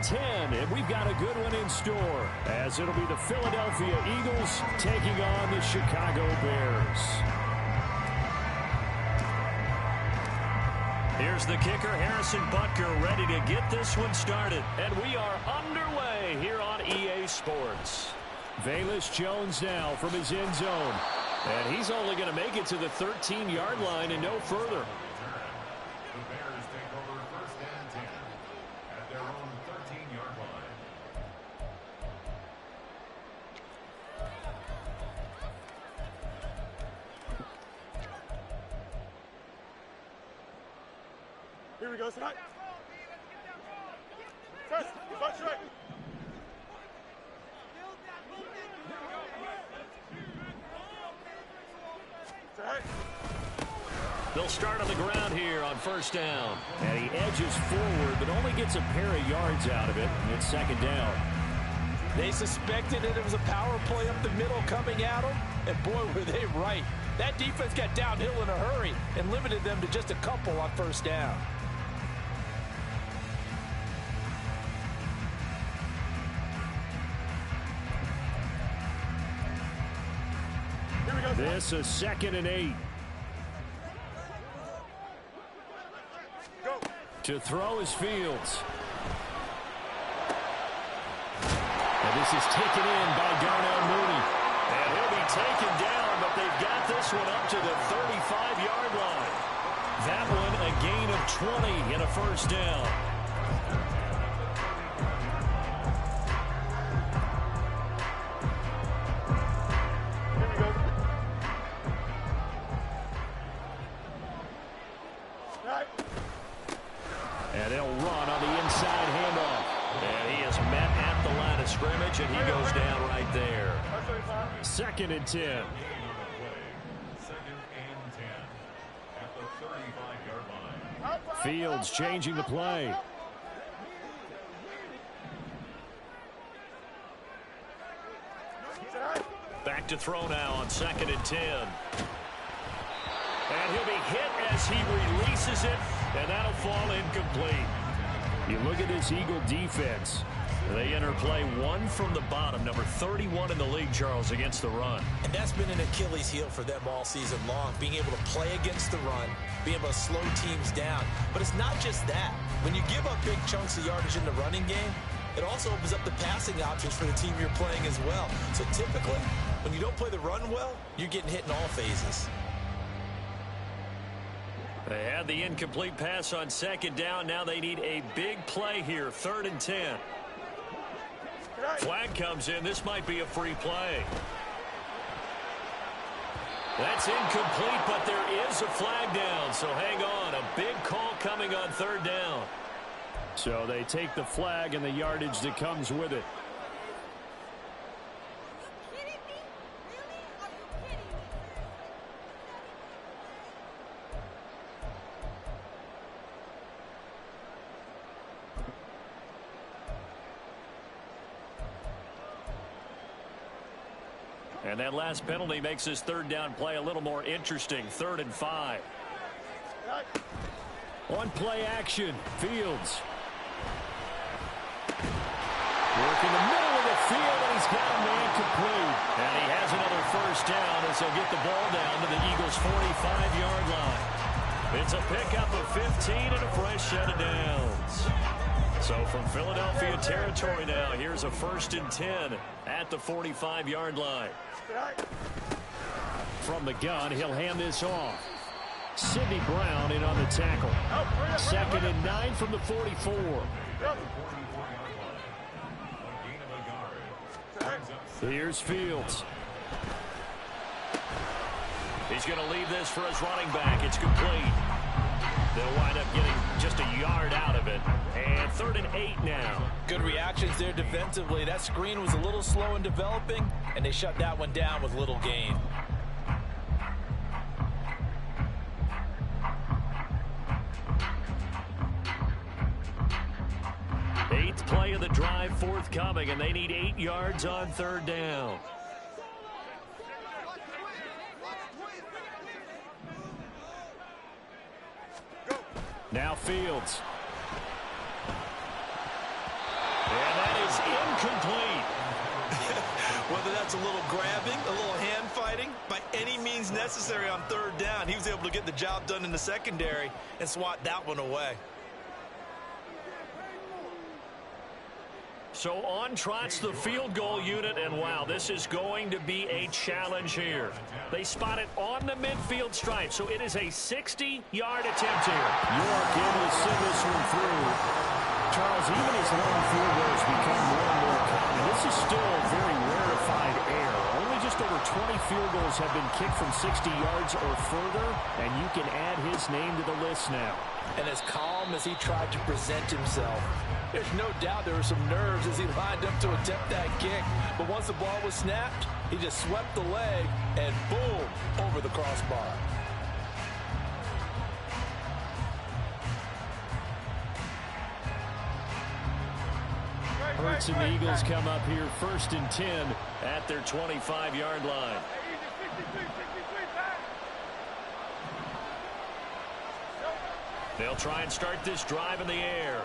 10, and we've got a good one in store, as it'll be the Philadelphia Eagles taking on the Chicago Bears. Here's the kicker, Harrison Butker, ready to get this one started. And we are underway here on EA Sports. Velus Jones now from his end zone. And he's only going to make it to the 13-yard line and no further. The Bears take over first and 10 at their own 13-yard line. Here we go, Scott. First, front straight. They'll start on the ground here on first down. And he edges forward, but only gets a pair of yards out of it. And it's second down. They suspected that it was a power play up the middle coming at them, and boy, were they right. That defense got downhill in a hurry and limited them to just a couple on first down. This is 2nd and 8. Go. To throw is Fields. And this is taken in by Darnell Mooney. And he'll be taken down, but they've got this one up to the 35-yard line. That one a gain of 20 and a first down. And they'll run on the inside handoff. And he is met at the line of scrimmage, and he goes down right there. 2nd and 10. Second and 10 at the 35-yard line. Fields changing the play. Back to throw now on 2nd and 10. And he'll be hit as he releases it, and that'll fall incomplete. You look at this Eagle defense. They enter play one from the bottom, number 31 in the league, Charles, against the run. And that's been an Achilles heel for them all season long, being able to play against the run, being able to slow teams down. But it's not just that. When you give up big chunks of yardage in the running game, it also opens up the passing options for the team you're playing as well. So typically, when you don't play the run well, you're getting hit in all phases. They had the incomplete pass on 2nd down. Now they need a big play here, 3rd and 10. Flag comes in. This might be a free play. That's incomplete, but there is a flag down. So hang on. A big call coming on 3rd down. So they take the flag and the yardage that comes with it. And that last penalty makes this 3rd down play a little more interesting. 3rd and 5. On play action, Fields. Working the middle of the field, and he's got a man complete. And he has another first down as they'll get the ball down to the Eagles' 45-yard line. It's a pickup of 15 and a fresh set of downs. So from Philadelphia territory now, here's a 1st and 10 at the 45-yard line. From the gun, he'll hand this off. Sidney Brown in on the tackle. 2nd and 9 from the 44. Here's Fields. He's going to leave this for his running back. It's complete. They'll wind up getting just a yard out of it. And 3rd and 8 now. Good reactions there defensively. That screen was a little slow in developing, and they shut that one down with little gain. Eighth play of the drive forthcoming, and they need 8 yards on 3rd down. Now Fields. incomplete. Whether that's a little grabbing, a little hand fighting, by any means necessary on third down, he was able to get the job done in the secondary and swat that one away. So on trots the field goal unit, and wow, this is going to be a challenge here. They spot it on the midfield stripe, so it is a 60-yard attempt here. York able to send this one through. Charles, even as long field goals become more and more common, this is still a very rarefied air. Only just over 20 field goals have been kicked from 60 yards or further, and you can add his name to the list now. And as calm as he tried to present himself, there's no doubt there were some nerves as he lined up to attempt that kick. But once the ball was snapped, he just swept the leg and boom, over the crossbar. Hurts and the Eagles come up here 1st and 10 at their 25-yard line. They'll try and start this drive in the air.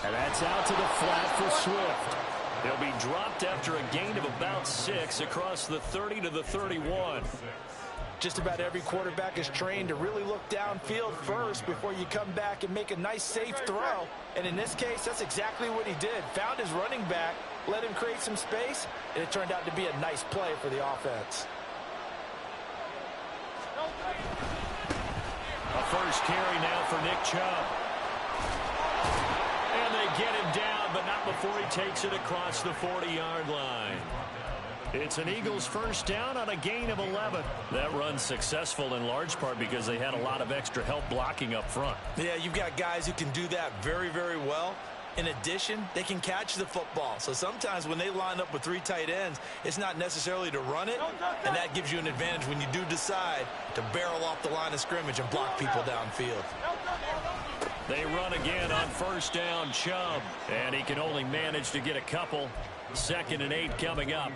And that's out to the flat for Swift. He'll be dropped after a gain of about 6 across the 30 to the 31. Just about every quarterback is trained to really look downfield first before you come back and make a nice, safe throw. And in this case, that's exactly what he did. Found his running back, let him create some space, and it turned out to be a nice play for the offense. A first carry now for Nick Chubb. And they get him down, but not before he takes it across the 40-yard line. It's an Eagles first down on a gain of 11. That run's successful in large part because they had a lot of extra help blocking up front. Yeah, you've got guys who can do that very, very well. In addition, they can catch the football. So sometimes when they line up with 3 tight ends, it's not necessarily to run it, and that gives you an advantage when you do decide to barrel off the line of scrimmage and block people downfield. They run again on first down, Chubb, and he can only manage to get a couple. 2nd and 8 coming up.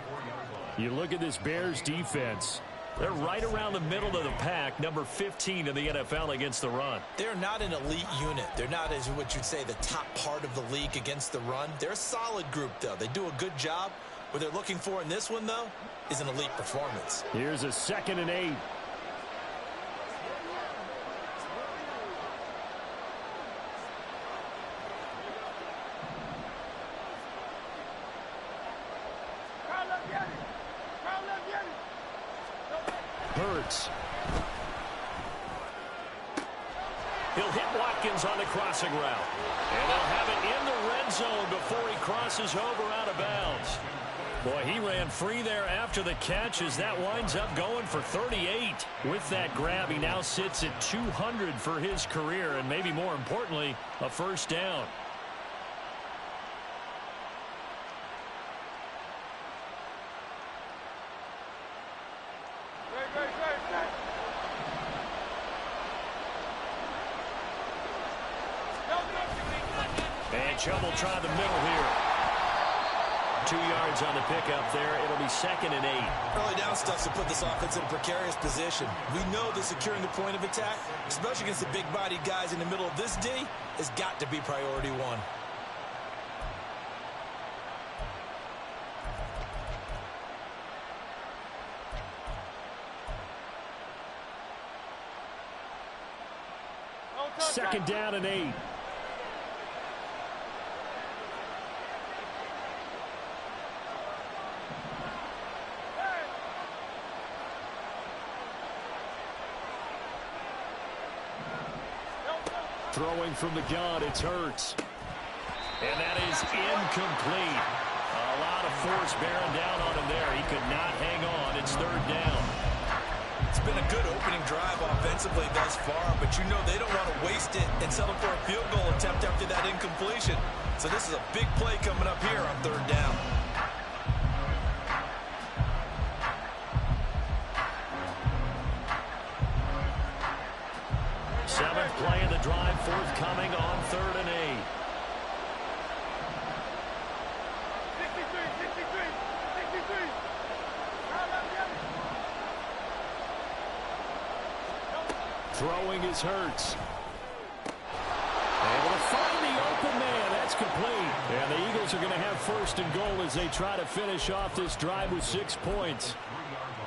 You look at this Bears defense. They're right around the middle of the pack, number 15 in the NFL against the run. They're not an elite unit. They're not, as what you'd say, the top part of the league against the run. They're a solid group, though. They do a good job. What they're looking for in this one, though, is an elite performance. Here's a 2nd and 8. Hurts. He'll hit Watkins on the crossing route. And they'll have it in the red zone before he crosses over out of bounds. Boy, he ran free there after the catch as that winds up going for 38. With that grab, he now sits at 200 for his career, and maybe more importantly, a first down. And Chubb will try the middle here. 2 yards on the pickup there. It'll be 2nd and 8. Early down stuff to put this offense in a precarious position. We know that securing the point of attack, especially against the big-bodied guys in the middle of this D, has got to be priority 1. Second down and 8. Throwing from the gun, it's Hurts. And that is incomplete. A lot of force bearing down on him there. He could not hang on. It's 3rd down. It's been a good opening drive offensively thus far, but you know they don't want to waste it and settle for a field goal attempt after that incompletion. So this is a big play coming up here on 3rd down. Seventh play of the drive, forthcoming on 3rd and 8. 63. Throwing is Hurts. Able to find the open man. That's That's complete. And the Eagles are going to have first and goal as they try to finish off this drive with 6 points.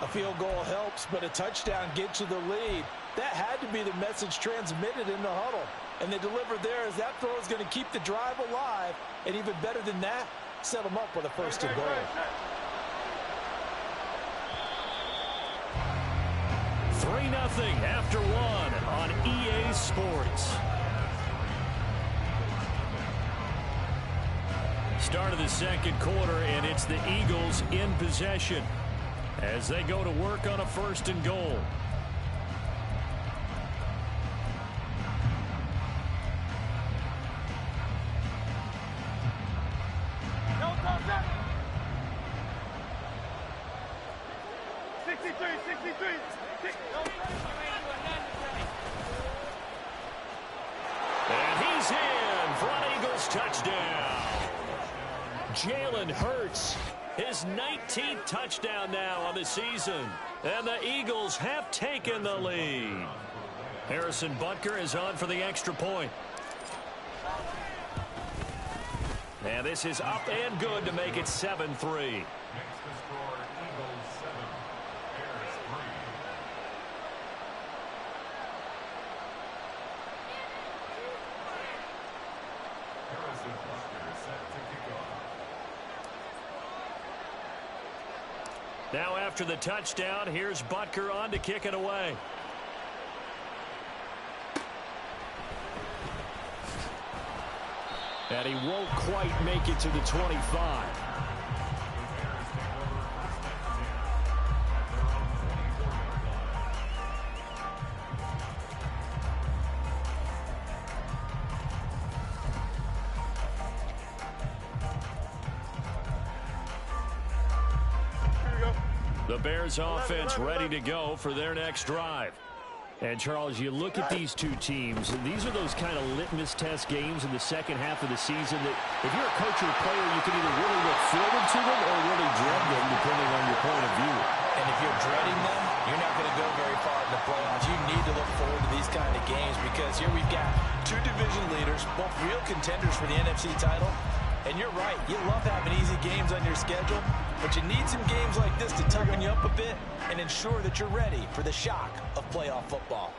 A field goal helps, but a touchdown gets you the lead. That had to be the message transmitted in the huddle. And they delivered there as that throw is going to keep the drive alive. And even better than that, set them up with a first and goal. 3-0 after 1 on EA Sports. Start of the second quarter, and it's the Eagles in possession as they go to work on a first and goal. And he's in for an Eagles touchdown. Jalen Hurts, his 19th touchdown now on the season. And the Eagles have taken the lead. Harrison Butker is on for the extra point. And this is up and good to make it 7-3. Makes the score Eagles 7, Bears 3. Harrison Butker set to kick off. Now after the touchdown, here's Butker on to kick it away. And he won't quite make it to the 25. The Bears offense ready to go for their next drive. And, Charles, you look at these two teams, and these are those kind of litmus test games in the second half of the season that if you're a coach or a player, you can either really look forward to them or really dread them, depending on your point of view. And if you're dreading them, you're not going to go very far in the playoffs. You need to look forward to these kind of games because here we've got two division leaders, both real contenders for the NFC title. And you're right, you love having easy games on your schedule, but you need some games like this to toughen you up a bit and ensure that you're ready for the shock of playoff football.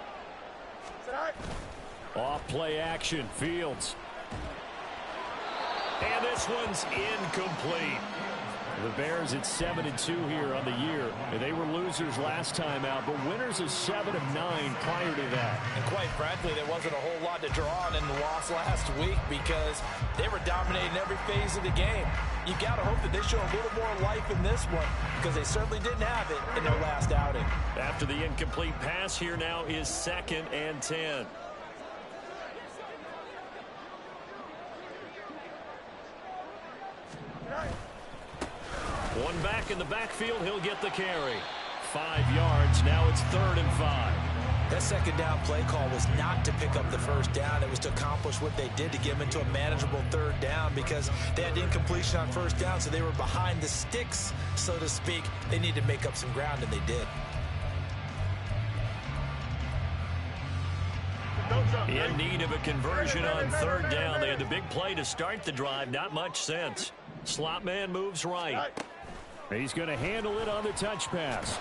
Off play action, Fields. And this one's incomplete. The Bears at 7-2 here on the year. They were losers last time out, but winners of 7 of 9 prior to that. And quite frankly, there wasn't a whole lot to draw on in the loss last week because they were dominating every phase of the game. You got to hope that they show a little more life in this one because they certainly didn't have it in their last outing. After the incomplete pass, here now is 2nd and 10. One back in the backfield, he'll get the carry. 5 yards, now it's 3rd and 5. That second down play call was not to pick up the first down. It was to accomplish what they did to get them into a manageable 3rd down because they had incompletion on first down, so they were behind the sticks, so to speak. They needed to make up some ground, and they did. In need of a conversion on 3rd down. They had the big play to start the drive. Not much sense. Slot man moves right. He's going to handle it on the touch pass.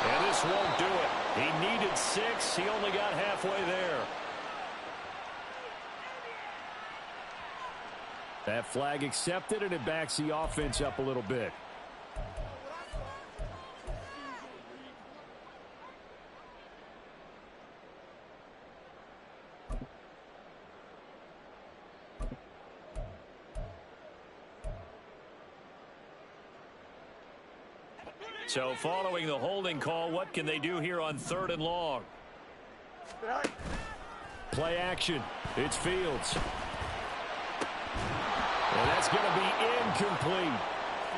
And this won't do it. He needed 6. He only got halfway there. That flag accepted, and it backs the offense up a little bit. So following the holding call, what can they do here on 3rd and long? Play action. It's Fields. And that's going to be incomplete.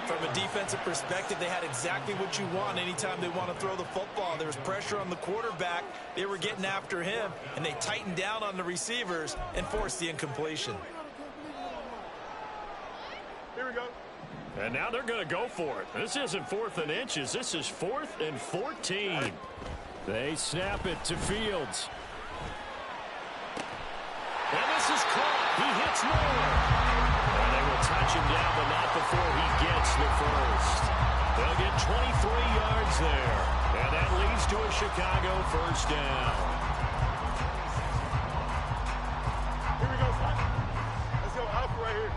From a defensive perspective, they had exactly what you want anytime they want to throw the football. There was pressure on the quarterback. They were getting after him, and they tightened down on the receivers and forced the incompletion. Here we go. And now they're going to go for it. This isn't 4th and inches. This is 4th and 14. They snap it to Fields. And this is caught. He hits It's Moore. And they will touch him down, but not before he gets the first. They'll get 23 yards there. And that leads to a Chicago first down. Here we go, son. Let's go alpha right here.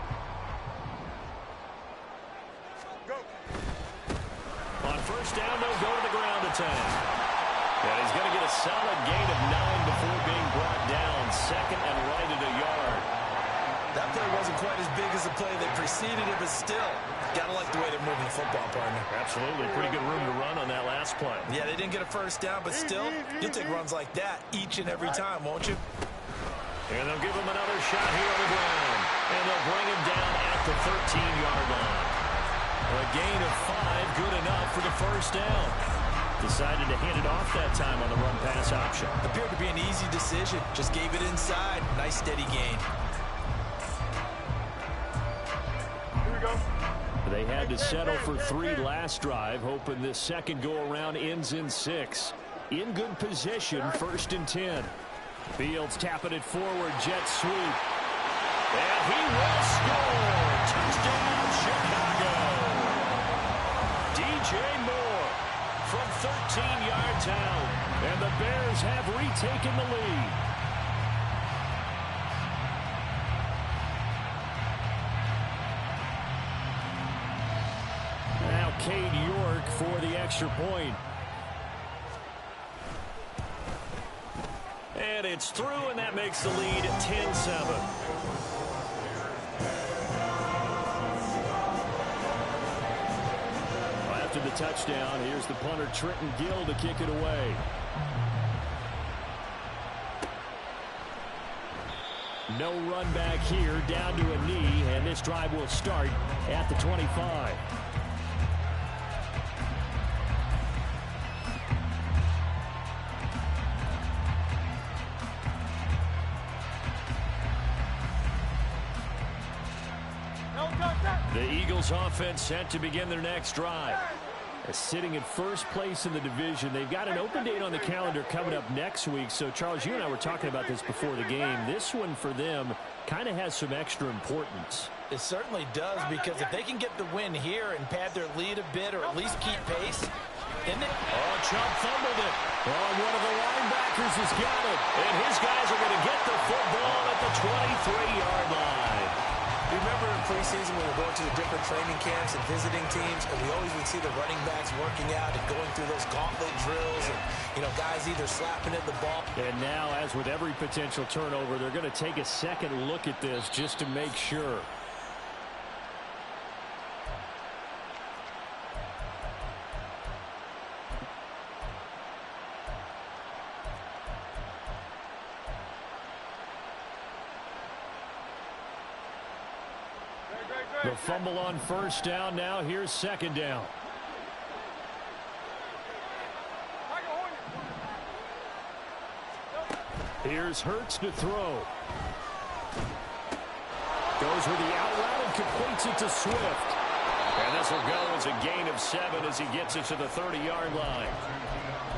Go. On first down, they'll go to the ground attack. And he's going to get a solid gain of 9 before being brought down. Second and right at a yard. That play wasn't quite as big as the play that preceded it, but still, gotta like the way they're moving the football, partner. Absolutely. Pretty good room to run on that last play. Yeah, they didn't get a first down, but still, you'll take runs like that each and every time, won't you? And they'll give him another shot here on the ground. And they'll bring him down at the 13-yard line. A gain of 5, good enough for the first down. Decided to hand it off that time on the run-pass option. Appeared to be an easy decision. Just gave it inside. Nice, steady gain. Here we go. They had to settle for 3 last drive, hoping this second go-around ends in 6. In good position, 1st and 10. Fields tapping it forward, jet sweep. And he will score! Touchdown, Chicago! DJ Moore from 13 yards out. And the Bears have retaken the lead. Now Cade York for the extra point. And it's through, and that makes the lead 10-7. After the touchdown, here's the punter Trenton Gill to kick it away. No run back here, down to a knee, and this drive will start at the 25. The Eagles offense set to begin their next drive. Sitting in first place in the division. They've got an open date on the calendar coming up next week. So, Charles, you and I were talking about this before the game. This one for them kind of has some extra importance. It certainly does, because if they can get the win here and pad their lead a bit or at least keep pace. Chubb fumbled it. One of the linebackers has got it. And his guys are going to get the football at the 23-yard line. You remember in preseason when we were going to the different training camps and visiting teams, and we always would see the running backs working out and going through those gauntlet drills and, guys either slapping at the ball. And now, as with every potential turnover, they're going to take a second look at this just to make sure. The fumble on first down. Now here's second down. Here's Hurts to throw. Goes with the out route and completes it to Swift. And this will go as a gain of 7 as he gets it to the 30-yard line.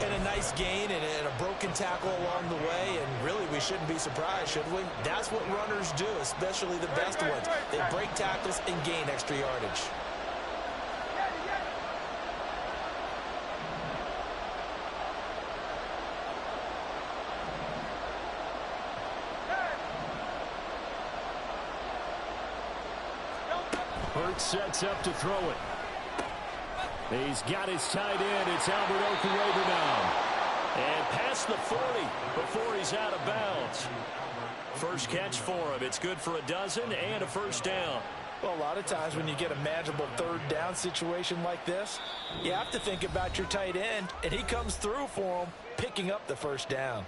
And a nice gain and a broken tackle along the way, and really we shouldn't be surprised, should we? That's what runners do, especially the best ones. They break tackles and gain extra yardage. Hurts sets up to throw it. He's got his tight end. It's Albert Okuroba now. And past the 40 before he's out of bounds. First catch for him. It's good for a dozen and a first down. Well, a lot of times when you get a manageable third down situation like this, you have to think about your tight end, and he comes through for him, picking up the first down.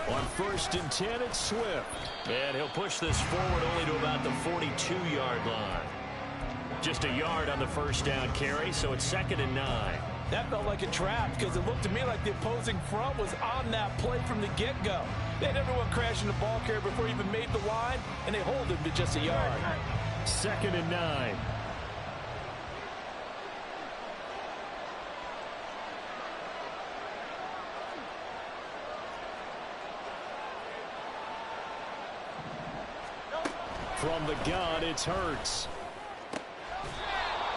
On first and 10, it's Swift. And he'll push this forward only to about the 42-yard line. Just a yard on the first down carry, so it's 2nd and 9. That felt like a trap because it looked to me like the opposing front was on that play from the get-go. They had everyone crashing the ball carrier before he even made the line, and they hold him to just a yard. 2nd and 9. From the gun, it's Hurts.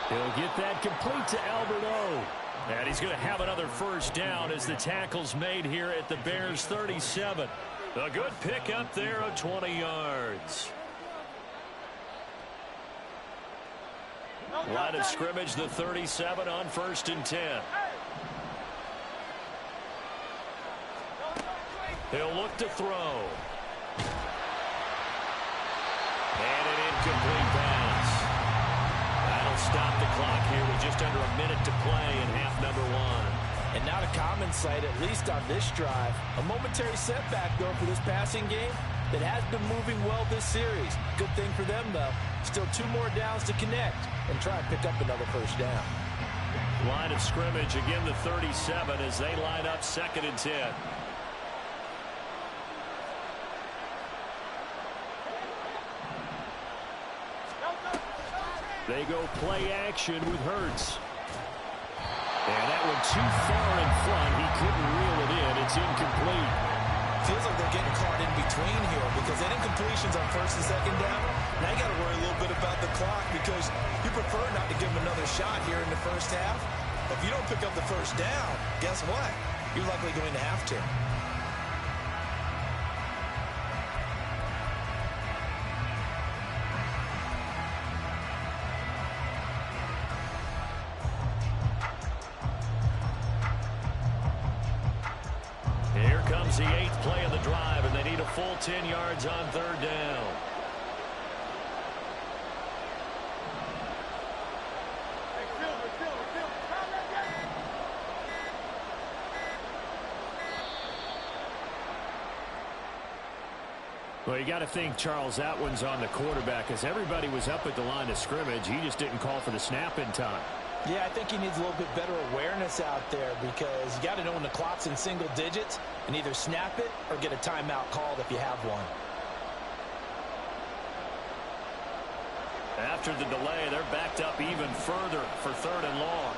He'll get that complete to Albert O. And he's going to have another first down as the tackle's made here at the Bears 37. A good pick up there of 20 yards. Line of scrimmage, the 37 on 1st and 10. He'll look to throw. And an incomplete pass. That'll stop the clock here with just under a minute to play in half number 1. And not a common sight, at least on this drive. A momentary setback, though, for this passing game that has been moving well this series. Good thing for them, though. Still 2 more downs to connect and try and pick up another first down. Line of scrimmage, again the 37 as they line up 2nd and 10. They go play action with Hurts. And that one too far in front. He couldn't reel it in. It's incomplete. Feels like they're getting caught in between here because that incompletion's on 1st and 2nd down. Now you got to worry a little bit about the clock because you prefer not to give them another shot here in the first half. But if you don't pick up the first down, guess what? You're likely going to have to. Here comes the 8th play of the drive, and they need a full 10 yards on 3rd down. Well, you got to think, Charles, that one's on the quarterback as everybody was up at the line of scrimmage. He just didn't call for the snap in time. Yeah, I think he needs a little bit better awareness out there because you got to know when the clock's in single digits and either snap it or get a timeout called if you have one. After the delay, they're backed up even further for 3rd and long.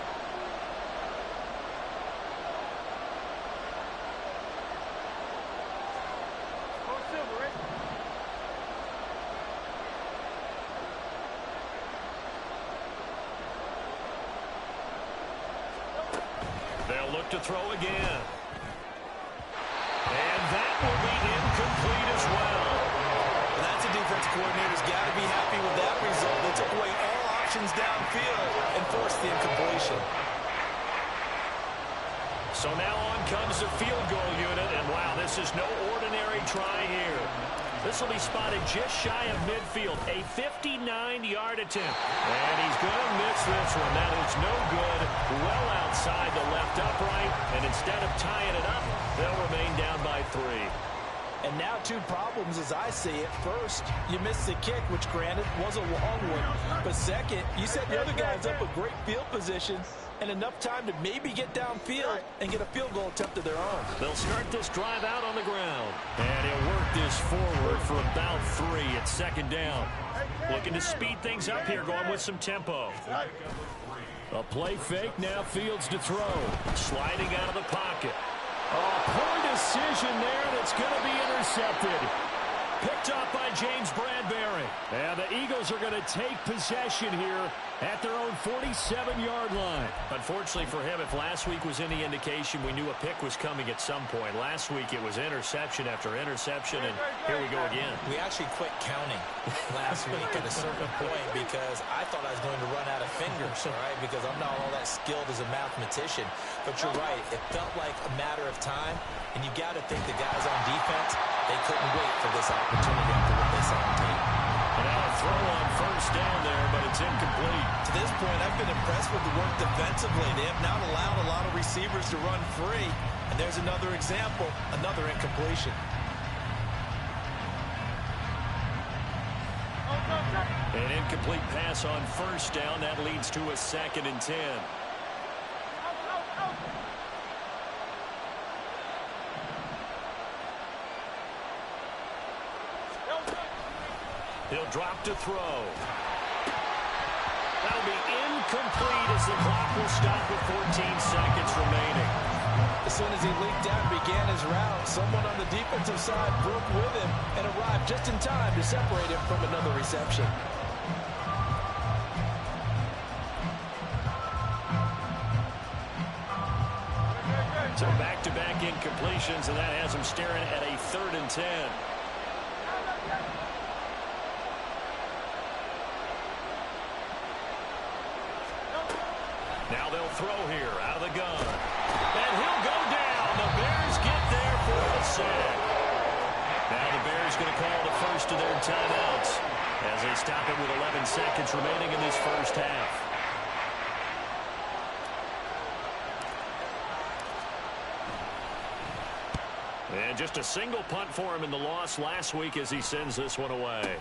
They'll look to throw again. And that will be incomplete as well. And that's a defense coordinator's got to be happy with that result. They took away all options downfield and forced the incompletion. So now on comes the field goal unit, and wow, this is no ordinary try here. This will be spotted just shy of midfield, a 59-yard attempt. And he's going to miss this one. That is no good. Well outside the left upright, and instead of tying it up, they'll remain down by 3. And now 2 problems as I see it. First, you missed the kick, which granted was a long one. But second, you set the other guys up with great field position and enough time to maybe get downfield and get a field goal attempt of their own. They'll start this drive out on the ground. And he'll work this forward for about 3 at 2nd down. Looking to speed things up here, going with some tempo. A play fake, now Fields to throw. Sliding out of the pocket. Oh, poor decision there, and it's going to be intercepted. Picked up by James Bradbury. And the Eagles are going to take possession here at their own 47-yard line. Unfortunately for him, if last week was any indication, we knew a pick was coming at some point. Last week it was interception after interception, and here we go again. We actually quit counting last week at a certain point because I thought I was going to run out of fingers, all right, because I'm not all that skilled as a mathematician. But you're right, it felt like a matter of time, and you got to think the guys on defense, they couldn't wait for this opportunity after what they saw on tape. And now a throw on 1st down there, but it's incomplete. To this point, I've been impressed with the work defensively. They have not allowed a lot of receivers to run free. And there's another example, another incompletion. An incomplete pass on 1st down. That leads to a 2nd and 10. He'll drop to throw. That'll be incomplete as the clock will stop with 14 seconds remaining. As soon as he leaked out and began his route, someone on the defensive side broke with him and arrived just in time to separate him from another reception. So back-to-back incompletions, and that has him staring at a 3rd and 10. Now they'll throw here out of the gun. And he'll go down. The Bears get there for the sack. Now the Bears going to call the first of their timeouts as they stop it with 11 seconds remaining in this first half. And just a single punt for him in the loss last week as he sends this one away.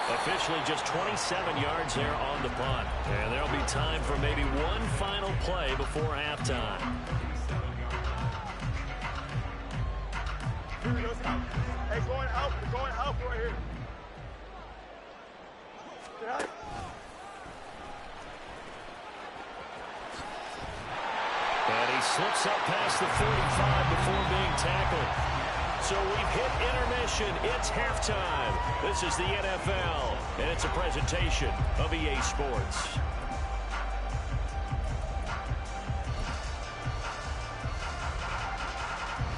Officially just 27 yards there on the punt. And there'll be time for maybe one final play before halftime. Hey, going out right here. And he slips up past the 45 before being tackled. So we've hit intermission. It's halftime. This is the NFL, and it's a presentation of EA Sports.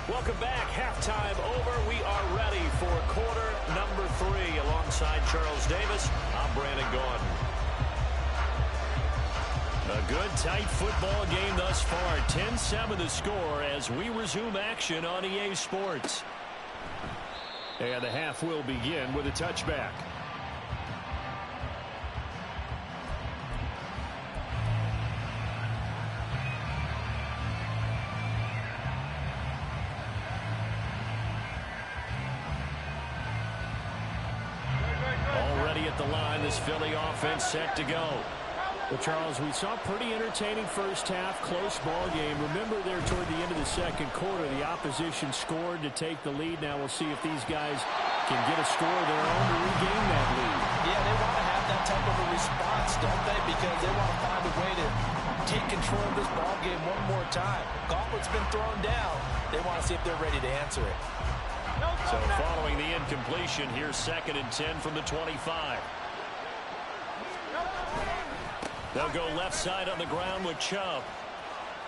Welcome back. Halftime over. We are ready for quarter number 3. Alongside Charles Davis, I'm Brandon Gaudin. A good, tight football game thus far. 10-7 the score as we resume action on EA Sports. And the half will begin with a touchback. Already at the line, this Philly offense set to go. Well, Charles, we saw a pretty entertaining first half, close ball game. Remember there toward the end of the second quarter, the opposition scored to take the lead. Now we'll see if these guys can get a score of their own to regain that lead. Yeah, they want to have that type of a response, don't they? Because they want to find a way to take control of this ball game one more time. Gauntlet's been thrown down. They want to see if they're ready to answer it. So following the incompletion, here's 2nd and 10 from the 25. They'll go left side on the ground with Chubb.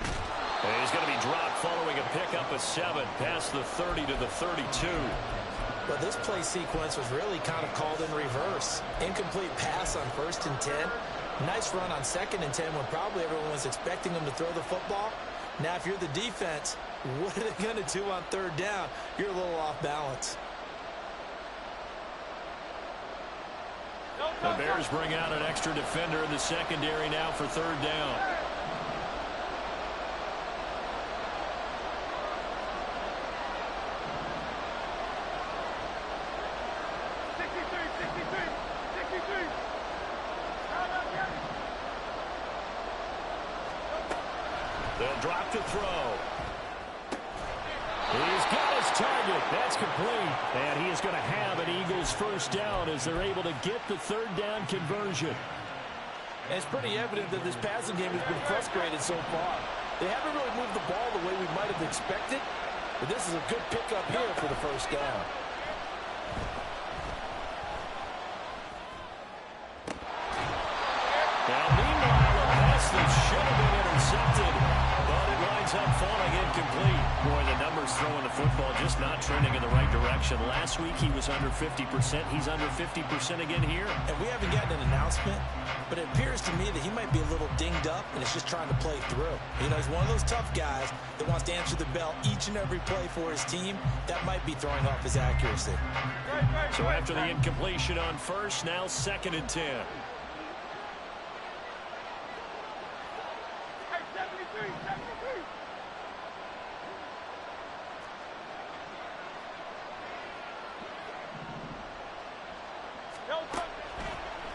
And he's going to be dropped following a pickup of 7 past the 30 to the 32. Well, this play sequence was really kind of called in reverse. Incomplete pass on 1st and 10. Nice run on 2nd and 10 when probably everyone was expecting them to throw the football. Now, if you're the defense, what are they going to do on 3rd down? You're a little off balance. The Bears bring out an extra defender in the secondary now for 3rd down. They'll drop to throw. He's got his target. That's complete. And he is going to have an Eagles first down as they're able to get the 3rd down conversion. And it's pretty evident that this passing game has been frustrated so far. They haven't really moved the ball the way we might have expected, but this is a good pickup here for the first down. Now, meanwhile, a pass that should have been intercepted, but it winds up falling incomplete. Boy, the numbers throwing the football just not trending in the right direction. Last week, he was under 50%. He's under 50% again here. And we haven't gotten an announcement, but it appears to me that he might be a little dinged up and is just trying to play through. You know, he's one of those tough guys that wants to answer the bell each and every play for his team. That might be throwing off his accuracy. So after the incompletion on first, now 2nd and 10.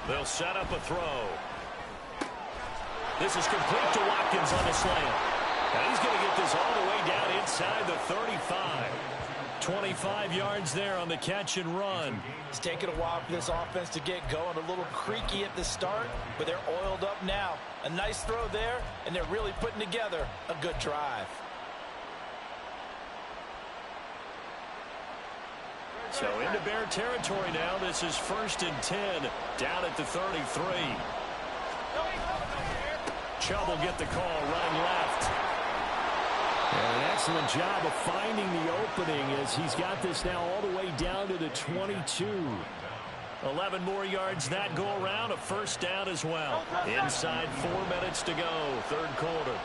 They'll set up a throw. This is complete to Watkins on the slant. And he's going to get this all the way down inside the 35. 25 yards there on the catch and run. It's taken a while for this offense to get going. A little creaky at the start, but they're oiled up now. A nice throw there, and they're really putting together a good drive. So into Bear territory now. This is 1st and 10 down at the 33. Chubb will get the call running left. And an excellent job of finding the opening as he's got this now all the way down to the 22. 11 more yards that go around. A 1st down as well. Inside 4 minutes to go. 3rd quarter.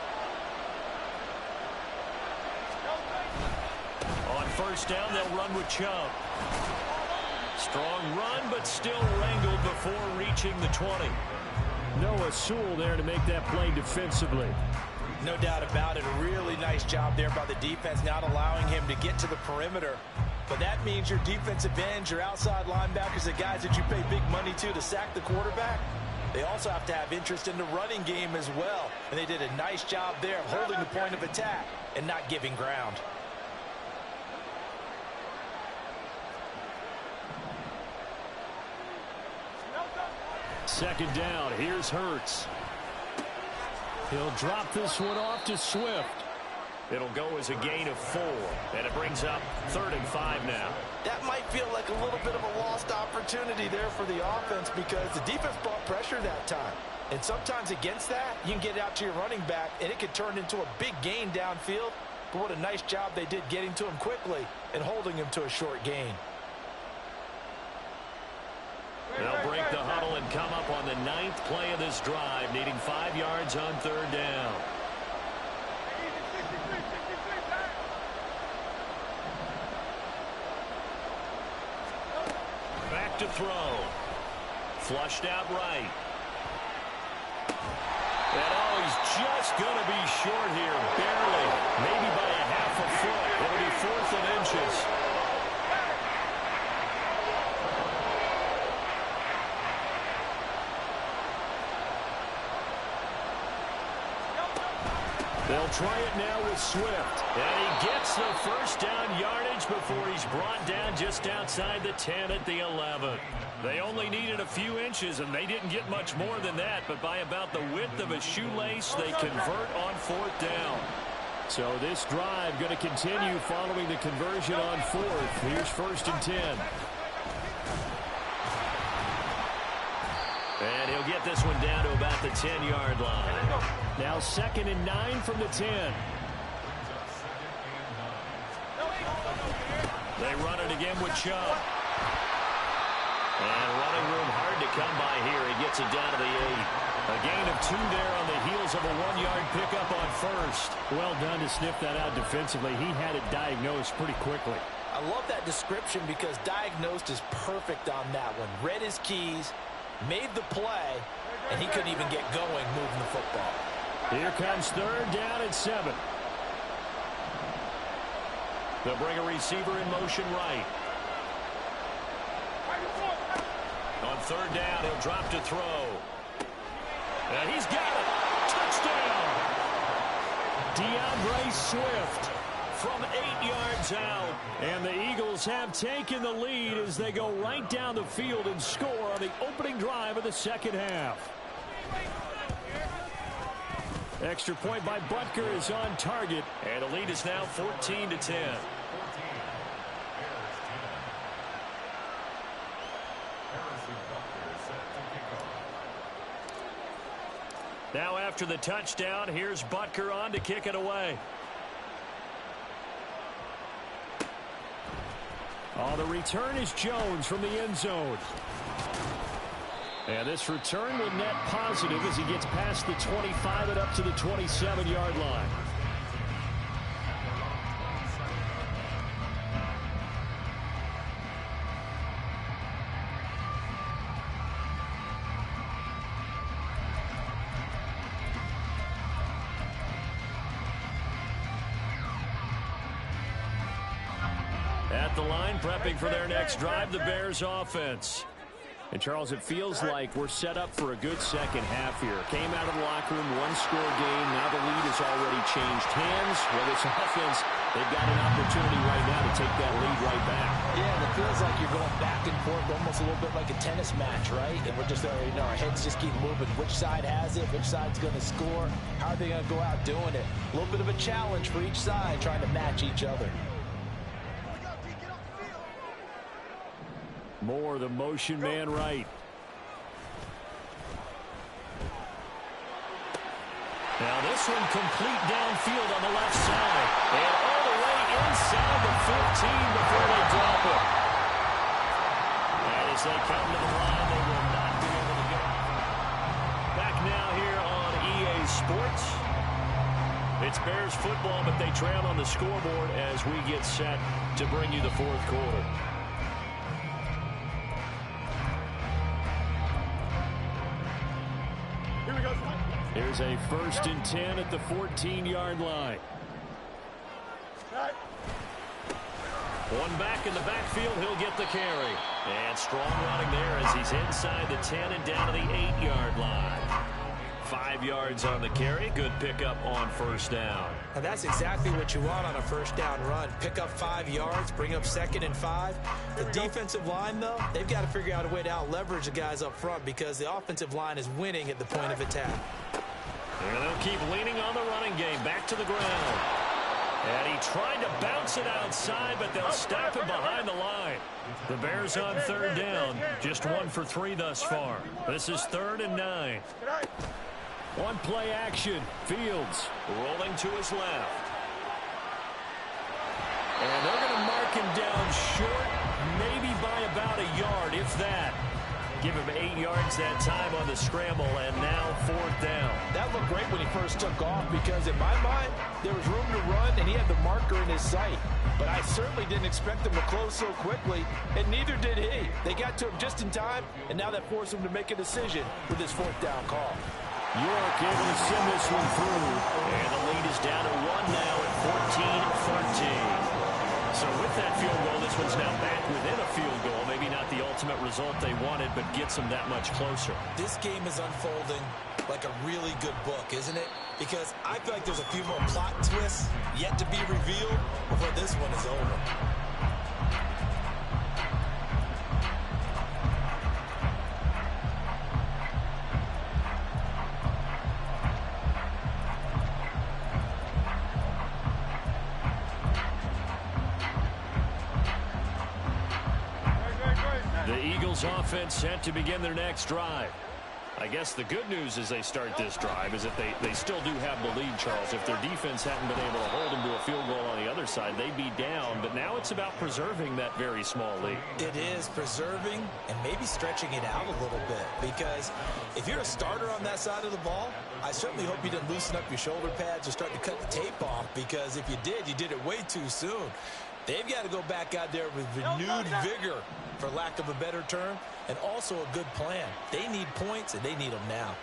On 1st down, they'll run with Chubb. Strong run, but still wrangled before reaching the 20. Noah Sewell there to make that play defensively. No doubt about it. A really nice job there by the defense, not allowing him to get to the perimeter. But that means your defensive ends, your outside linebackers, the guys that you pay big money to sack the quarterback, they also have to have interest in the running game as well. And they did a nice job there of holding the point of attack and not giving ground. Second down. Here's Hurts. He'll drop this one off to Swift. It'll go as a gain of 4, and it brings up 3rd and 5 now. That might feel like a little bit of a lost opportunity there for the offense because the defense brought pressure that time. And sometimes against that, you can get out to your running back, and it could turn into a big gain downfield. But what a nice job they did getting to him quickly and holding him to a short gain. They'll break the huddle and come up on the 9th play of this drive, needing 5 yards on 3rd down. Back to throw. Flushed out right. And he's just going to be short here, barely, maybe by a half a foot. It'll be 4th and inches. They'll try it now with Swift. And he gets the 1st down yardage before he's brought down just outside the 10 at the 11. They only needed a few inches, and they didn't get much more than that. But by about the width of a shoelace, they convert on 4th down. So this drive going to continue following the conversion on 4th. Here's 1st and 10. And he'll get this one down to about the 10-yard line. Now 2nd and 9 from the 10. They run it again with Chubb. And running room hard to come by here. He gets it down to the 8. A gain of 2 there on the heels of a 1-yard pickup on 1st. Well done to sniff that out defensively. He had it diagnosed pretty quickly. I love that description because diagnosed is perfect on that one. Read his keys, made the play, and he couldn't even get going moving the football. Here comes 3rd down and 7. They'll bring a receiver in motion right. On 3rd down, he'll drop to throw. And he's got it. Touchdown. DeAndre Swift from 8 yards out. And the Eagles have taken the lead as they go right down the field and score on the opening drive of the 2nd half. Extra point by Butker is on target. And the lead is now 14-10. Now after the touchdown, here's Butker on to kick it away. Oh, the return is Jones from the end zone. And this return will net positive as he gets past the 25 and up to the 27-yard line. At the line, prepping for their next drive, the Bears offense. And, Charles, it feels like we're set up for a good second half here. Came out of the locker room, one-score game. Now the lead has already changed hands. Well, this offense, they've got an opportunity right now to take that lead right back. Yeah, and it feels like you're going back and forth, almost a little bit like a tennis match, right? And we're just, our heads just keep moving. Which side has it? Which side's going to score? How are they going to go out doing it? A little bit of a challenge for each side, trying to match each other. Moore, the motion man right. Now this one complete downfield on the left side. And all the way inside the 15 before they drop it. And as they come to the line, they will not be able to get it. Back now here on EA Sports. It's Bears football, but they trail on the scoreboard as we get set to bring you the fourth quarter. Here's a 1st and 10 at the 14-yard line. One back in the backfield, he'll get the carry. And strong running there as he's inside the 10 and down to the 8-yard line. 5 yards on the carry. Good pickup on 1st down. And that's exactly what you want on a 1st down run. Pick up 5 yards, bring up 2nd and 5. The defensive line, though, they've got to figure out a way to out-leverage the guys up front because the offensive line is winning at the point of attack. And they'll keep leaning on the running game. Back to the ground. And he tried to bounce it outside, but they'll stop him behind the line. The Bears on 3rd down. Just 1 for 3 thus far. This is 3rd and 9. One play action. Fields rolling to his left. And they're going to mark him down short, maybe by about a yard, if that. Give him 8 yards that time on the scramble, and now 4th down. That looked great when he first took off because, in my mind, there was room to run, and he had the marker in his sight. But I certainly didn't expect him to close so quickly, and neither did he. They got to him just in time, and now that forced him to make a decision with his 4th down call. York able to send this one through, and the lead is down to 1 now at 14-13. So with that field goal, this one's now back within a field goal. Maybe not the ultimate result they wanted, but gets them that much closer. This game is unfolding like a really good book, isn't it? Because I feel like there's a few more plot twists yet to be revealed before this one is over. Offense set to begin their next drive. I guess the good news as they start this drive is that they still do have the lead, Charles. If their defense hadn't been able to hold them to a field goal on the other side, they'd be down. But now it's about preserving that very small lead. It is preserving and maybe stretching it out a little bit. Because if you're a starter on that side of the ball, I certainly hope you didn't loosen up your shoulder pads or start to cut the tape off. Because if you did, you did it way too soon. They've got to go back out there with renewed vigor, for lack of a better term, and also a good plan. They need points, and they need them now.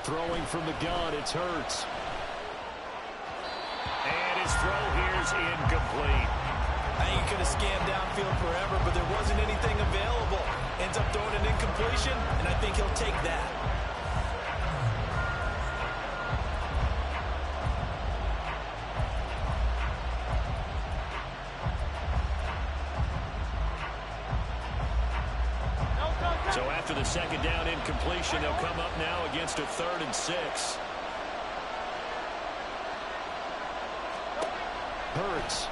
Throwing from the gun, it's Hurts. And his throw here's incomplete. I think he could have scanned downfield forever, but there wasn't anything available. Ends up throwing an incompletion, and I think he'll take that. So after the 2nd down incompletion, they'll come up now against a 3rd and 6. Hurts.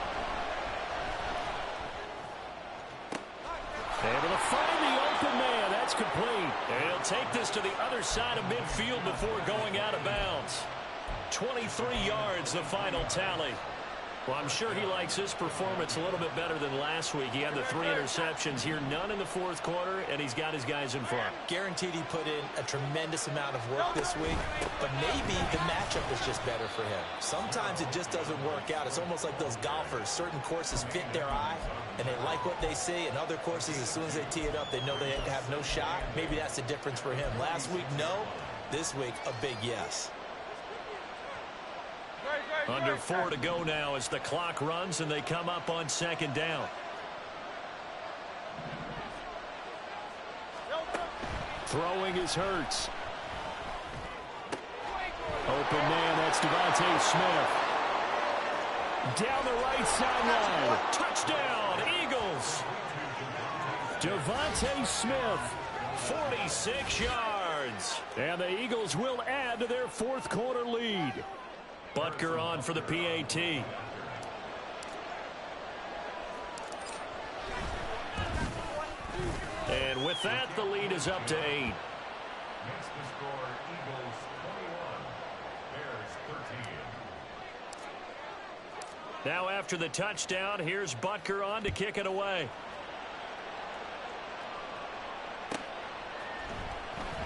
Able to find the open man. That's complete. And he'll take this to the other side of midfield before going out of bounds. 23 yards, the final tally. Well, I'm sure he likes his performance a little bit better than last week. He had the 3 interceptions here, none in the 4th quarter, and he's got his guys in front. Guaranteed he put in a tremendous amount of work this week, but maybe the matchup is just better for him. Sometimes it just doesn't work out. It's almost like those golfers. Certain courses fit their eye, and they like what they see, and other courses, as soon as they tee it up, they know they have no shot. Maybe that's the difference for him. Last week, no. This week, a big yes. Great. Under 4 to go now as the clock runs and they come up on second down. Throwing is Hurts. Open man, that's Devontae Smith. Down the right sideline. Touchdown, Eagles. Devontae Smith, 46 yards. And the Eagles will add to their fourth quarter lead. Butker on for the PAT. And with that, the lead is up to 8. Makes the score Eagles 21, Bears 13. Now after the touchdown, here's Butker on to kick it away.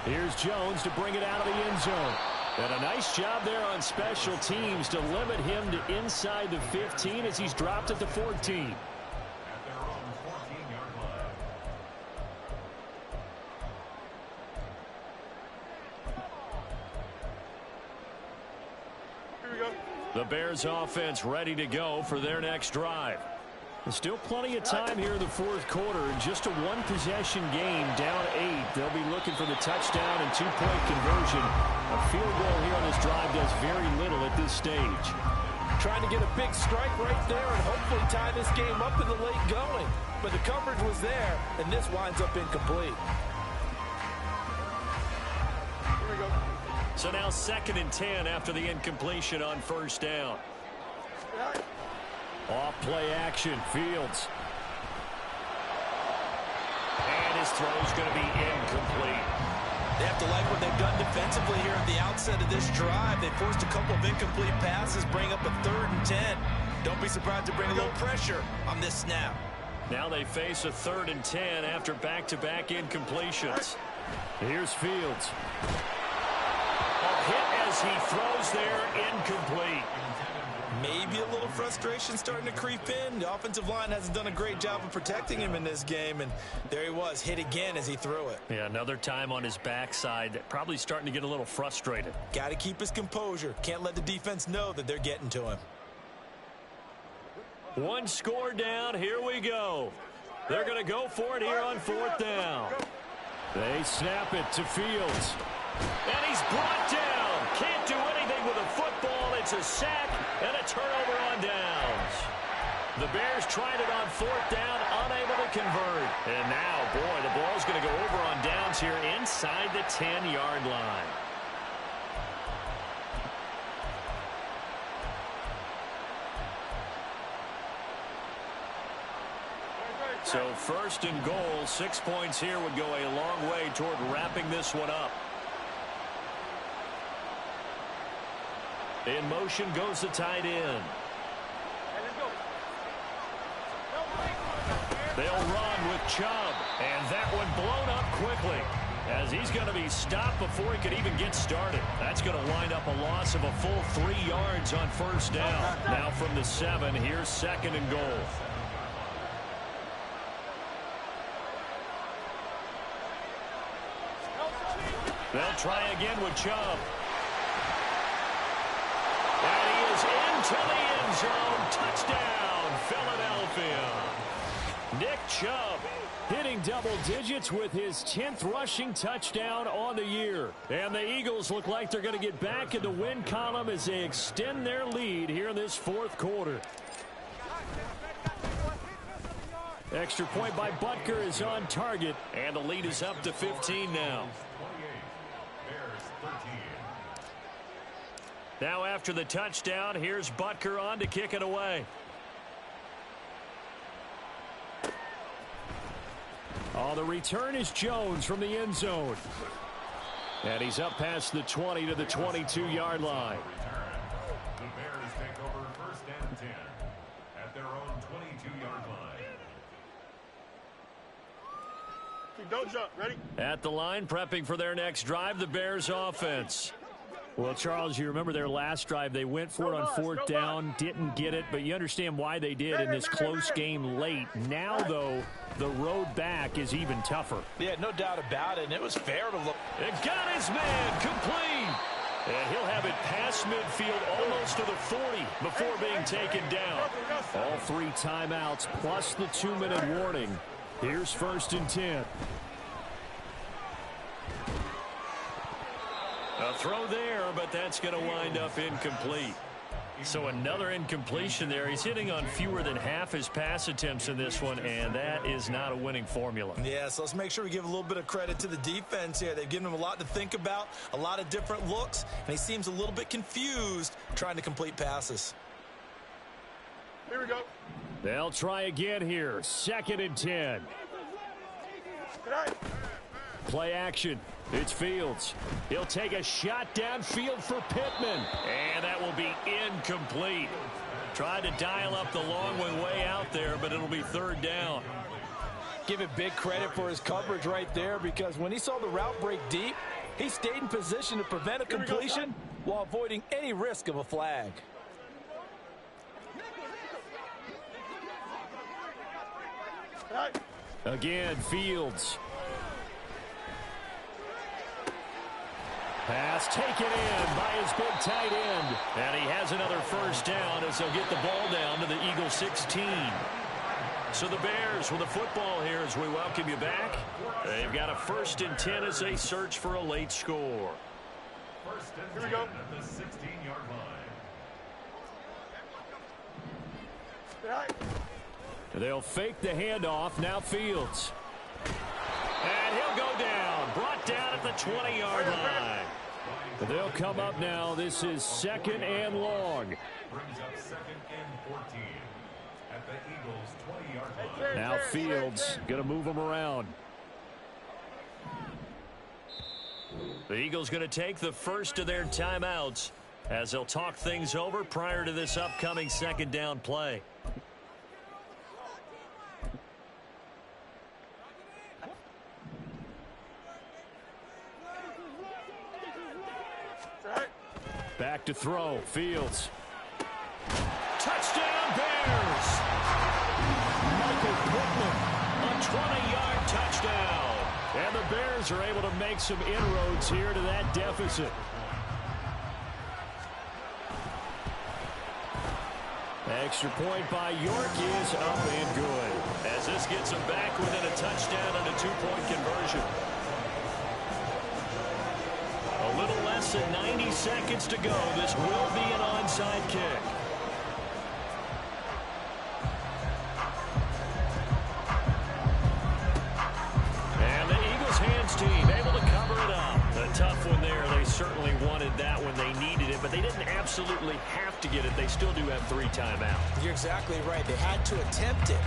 Here's Jones to bring it out of the end zone. And a nice job there on special teams to limit him to inside the 15 as he's dropped at the 14. At their own 14-yard line. Here we go. The Bears offense ready to go for their next drive. There's still plenty of time here in the fourth quarter. In just a one-possession game, down 8. They'll be looking for the touchdown and two-point conversion. A field goal here on this drive does very little at this stage. Trying to get a big strike right there and hopefully tie this game up in the late going. But the coverage was there, and this winds up incomplete. Here we go. So now 2nd and 10 after the incompletion on first down. Off play action, Fields. And his throw's going to be incomplete. They have to like what they've done defensively here at the outset of this drive. They forced a couple of incomplete passes, bring up a 3rd and 10. Don't be surprised to bring a little pressure on this snap. Now they face a 3rd and 10 after back-to-back incompletions. Here's Fields. A hit as he throws there, incomplete. Maybe a little frustration starting to creep in. The offensive line hasn't done a great job of protecting him in this game, and there he was, hit again as he threw it. Yeah, another time on his backside, probably starting to get a little frustrated. Got to keep his composure. Can't let the defense know that they're getting to him. One score down, here we go. They're going to go for it here on 4th down. They snap it to Fields. And he's brought down. Can't do anything with a football. It's a sack and a turnover on downs. The Bears tried it on 4th down, unable to convert. And now, boy, the ball's going to go over on downs here inside the 10-yard line. So 1st and goal, 6 points here would go a long way toward wrapping this one up. In motion goes the tight end. They'll run with Chubb, and that one blown up quickly as he's going to be stopped before he could even get started. That's going to wind up a loss of a full 3 yards on 1st down. Now from the 7, here's 2nd and goal. They'll try again with Chubb. And he is into the end zone. Touchdown, Philadelphia. Nick Chubb hitting double digits with his 10th rushing touchdown on the year. And the Eagles look like they're going to get back in the win column as they extend their lead here in this 4th quarter. Extra point by Butker is on target, and the lead is up to 15 now. Now after the touchdown, here's Butker on to kick it away. Oh, the return is Jones from the end zone. And he's up past the 20 to the 22-yard line. The Bears take over 1st and 10 at their own 22-yard line. Don't jump. Ready? At the line, prepping for their next drive, the Bears offense. Well, Charles, you remember their last drive. They went for it on 4th down, didn't get it, but you understand why they did in this close game late. Now, though, the road back is even tougher. Yeah, no doubt about it, and it was fair to look. It got his man complete. And he'll have it past midfield almost to the 40 before being taken down. All 3 timeouts plus the 2-minute warning. Here's 1st and 10. A throw there, but that's going to wind up incomplete. So another incompletion there. He's hitting on fewer than half his pass attempts in this one, and that is not a winning formula. Yeah, so let's make sure we give a little bit of credit to the defense here. They've given him a lot to think about, a lot of different looks, and he seems a little bit confused trying to complete passes. Here we go. They'll try again here. 2nd and 10. Play action. It's Fields. He'll take a shot downfield for Pittman. And that will be incomplete. Tried to dial up the long way out there, but it'll be 3rd down. Give it big credit for his coverage right there, because when he saw the route break deep, he stayed in position to prevent a completion while avoiding any risk of a flag. Again, Fields. Pass taken in by his big tight end. And he has another 1st down as they'll get the ball down to the Eagles 16. So the Bears with the football here as we welcome you back. They've got a 1st and 10 as they search for a late score. 1st and 10 Here we go. at the 16-yard line. They'll fake the handoff. Now Fields. And he'll go down. Brought down at the 20-yard line. They'll come up now. This is 2nd and long. Brings up 2nd and 14 at the Eagles' 20-yard line. Now Fields going to move them around. The Eagles going to take the first of their timeouts as they'll talk things over prior to this upcoming 2nd down play. Back to throw. Fields. Touchdown Bears! Michael Pittman, a 20-yard touchdown. And the Bears are able to make some inroads here to that deficit. Extra point by York is up and good, as this gets them back within a touchdown and a 2-point conversion. A little less than 90 seconds to go. This will be an onside kick. And the Eagles hands team able to cover it up. A tough one there. They certainly wanted that when they needed it, but they didn't absolutely have to get it. They still do have 3 timeouts. You're exactly right. They had to attempt it.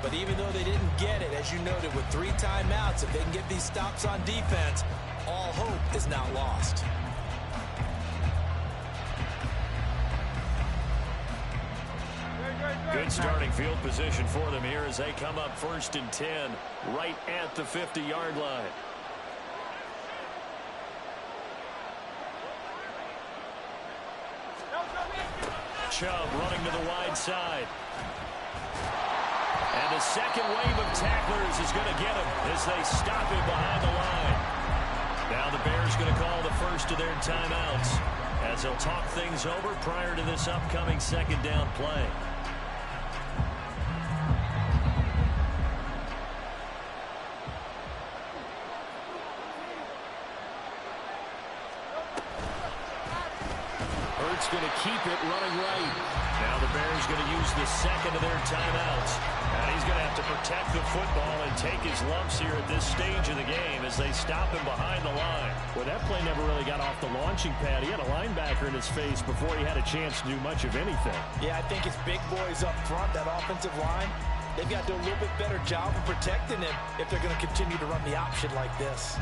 But even though they didn't get it, as you noted, with 3 timeouts, if they can get these stops on defense, all hope is not lost. Good starting field position for them here as they come up 1st and 10 right at the 50-yard line. Chubb running to the wide side. And the second wave of tacklers is going to get him as they stop him behind the line. Now the Bears going to call the first of their timeouts as they'll talk things over prior to this upcoming 2nd down play. Hurts going to keep it running right. Now the Bears going to use the second of their timeouts. And he's going to have to protect the football and take his lumps here at this stage of the game as they stop him behind the line. Well, that play never really got off the launching pad. He had a linebacker in his face before he had a chance to do much of anything. Yeah, I think it's big boys up front, that offensive line. They've got to do a little bit better job of protecting him if they're going to continue to run the option like this.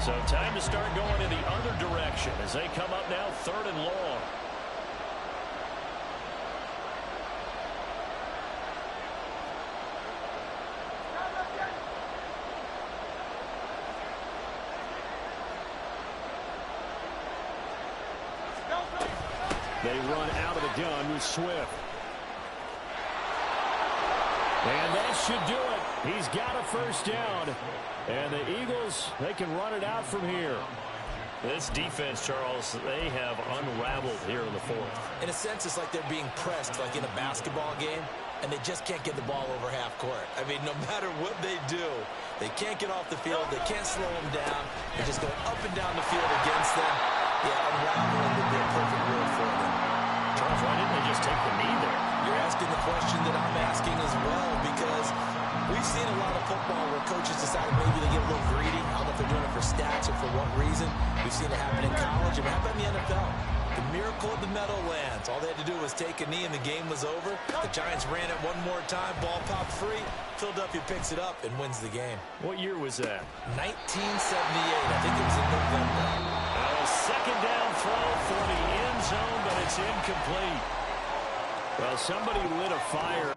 So time to start going in the other direction as they come up now 3rd and long. They run out of the gun with Swift. And that should do it. He's got a 1st down. And the Eagles, they can run it out from here. This defense, Charles, they have unraveled here in the fourth. In a sense, it's like they're being pressed like in a basketball game, and they just can't get the ball over half court. I mean, no matter what they do, they can't get off the field. They can't slow them down. They're just going up and down the field against them. Yeah, unraveling would be a perfect word for them. Charles, why didn't they just take the knee there? You're asking the question that I'm asking as well, because we've seen a lot of football where coaches decided maybe they get a little greedy. I don't know if they're doing it for stats or for what reason. We've seen it happen in college, and it happened in the NFL. The miracle of the Meadowlands. All they had to do was take a knee, and the game was over. The Giants ran it one more time. Ball popped free. Philadelphia picks it up and wins the game. What year was that? 1978. I think it was in November. A second down throw for the end zone, but it's incomplete. Well, somebody lit a fire.